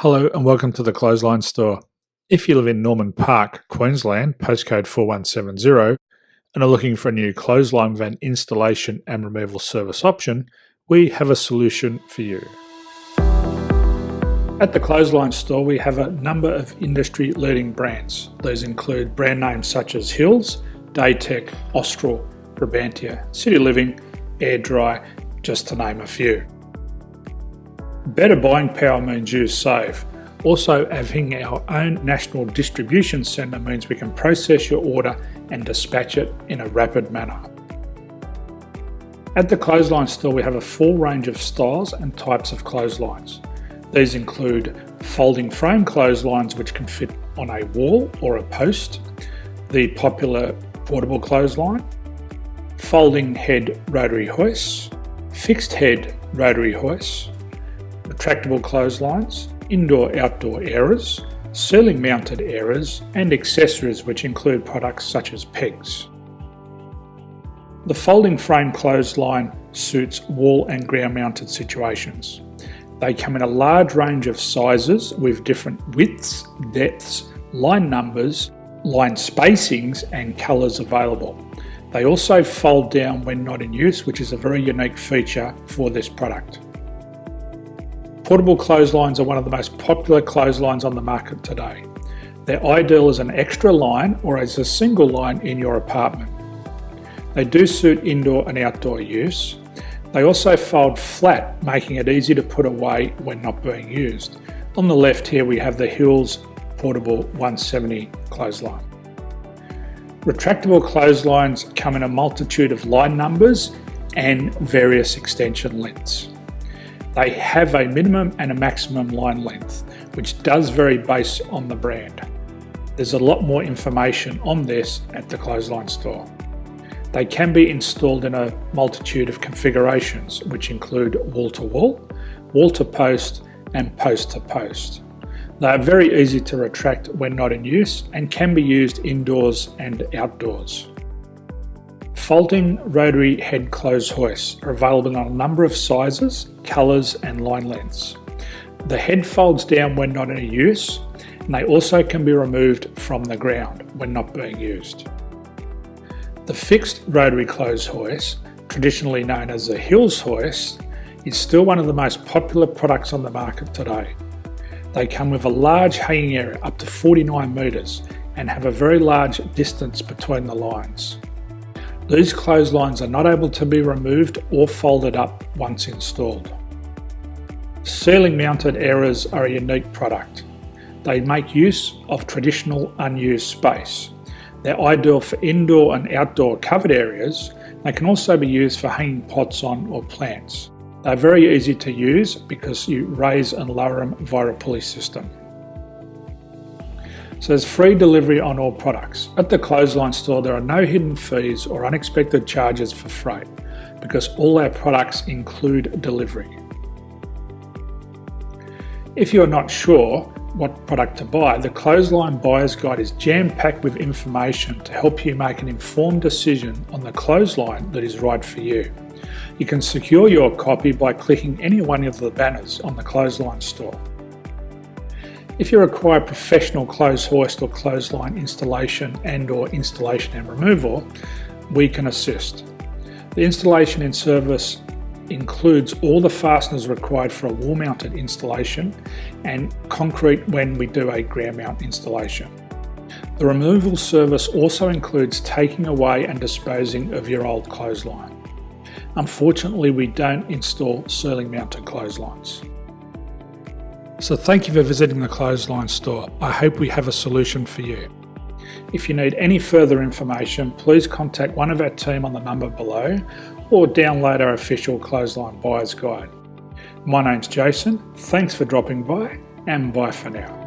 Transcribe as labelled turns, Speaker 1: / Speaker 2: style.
Speaker 1: Hello and welcome to the Clothesline Store. If you live in Norman Park, Queensland, postcode 4170, and are looking for a new clothesline van installation and removal service option, we have a solution for you. At the Clothesline Store, we have a number of industry-leading brands. These include brand names such as Hills, Daytech, Austral, Brabantia, City Living, Air Dry, just to name a few. Better buying power means you save. Also, having our own national distribution centre means we can process your order and dispatch it in a rapid manner. At the Clothesline Store, we have a full range of styles and types of clotheslines. These include folding frame clotheslines which can fit on a wall or a post, the popular portable clothesline, folding head rotary hoists, fixed head rotary hoists, retractable clotheslines, indoor-outdoor airers, ceiling mounted airers, and accessories which include products such as pegs. The folding frame clothesline suits wall and ground mounted situations. They come in a large range of sizes with different widths, depths, line numbers, line spacings and colours available. They also fold down when not in use, which is a very unique feature for this product. Portable clotheslines are one of the most popular clotheslines on the market today. They're ideal as an extra line or as a single line in your apartment. They do suit indoor and outdoor use. They also fold flat, making it easy to put away when not being used. On the left here we have the Hills Portable 170 clothesline. Retractable clotheslines come in a multitude of line numbers and various extension lengths. They have a minimum and a maximum line length, which does vary based on the brand. There's a lot more information on this at the Clothesline Store. They can be installed in a multitude of configurations, which include wall-to-wall, wall-to-post, and post-to-post. They are very easy to retract when not in use and can be used indoors and outdoors. Folding rotary head clothes hoists are available in a number of sizes, colours and line lengths. The head folds down when not in use, and they also can be removed from the ground when not being used. The fixed rotary clothes hoist, traditionally known as the Hills hoist, is still one of the most popular products on the market today. They come with a large hanging area up to 49 metres and have a very large distance between the lines. These clotheslines are not able to be removed or folded up once installed. Ceiling mounted airers are a unique product. They make use of traditional unused space. They're ideal for indoor and outdoor covered areas. They can also be used for hanging pots on or plants. They're very easy to use because you raise and lower them via a pulley system. So there's free delivery on all products. At the Clothesline Store, there are no hidden fees or unexpected charges for freight because all our products include delivery. If you're not sure what product to buy, the Clothesline Buyer's Guide is jam-packed with information to help you make an informed decision on the clothesline that is right for you. You can secure your copy by clicking any one of the banners on the Clothesline Store. If you require professional clothes hoist or clothesline installation and/or installation and removal, we can assist. The installation and service includes all the fasteners required for a wall-mounted installation and concrete when we do a ground mount installation. The removal service also includes taking away and disposing of your old clothesline. Unfortunately, we don't install ceiling mounted clotheslines. So thank you for visiting the Clothesline Store. I hope we have a solution for you. If you need any further information, please contact one of our team on the number below or download our official Clothesline Buyer's Guide. My name's Jason, thanks for dropping by and bye for now.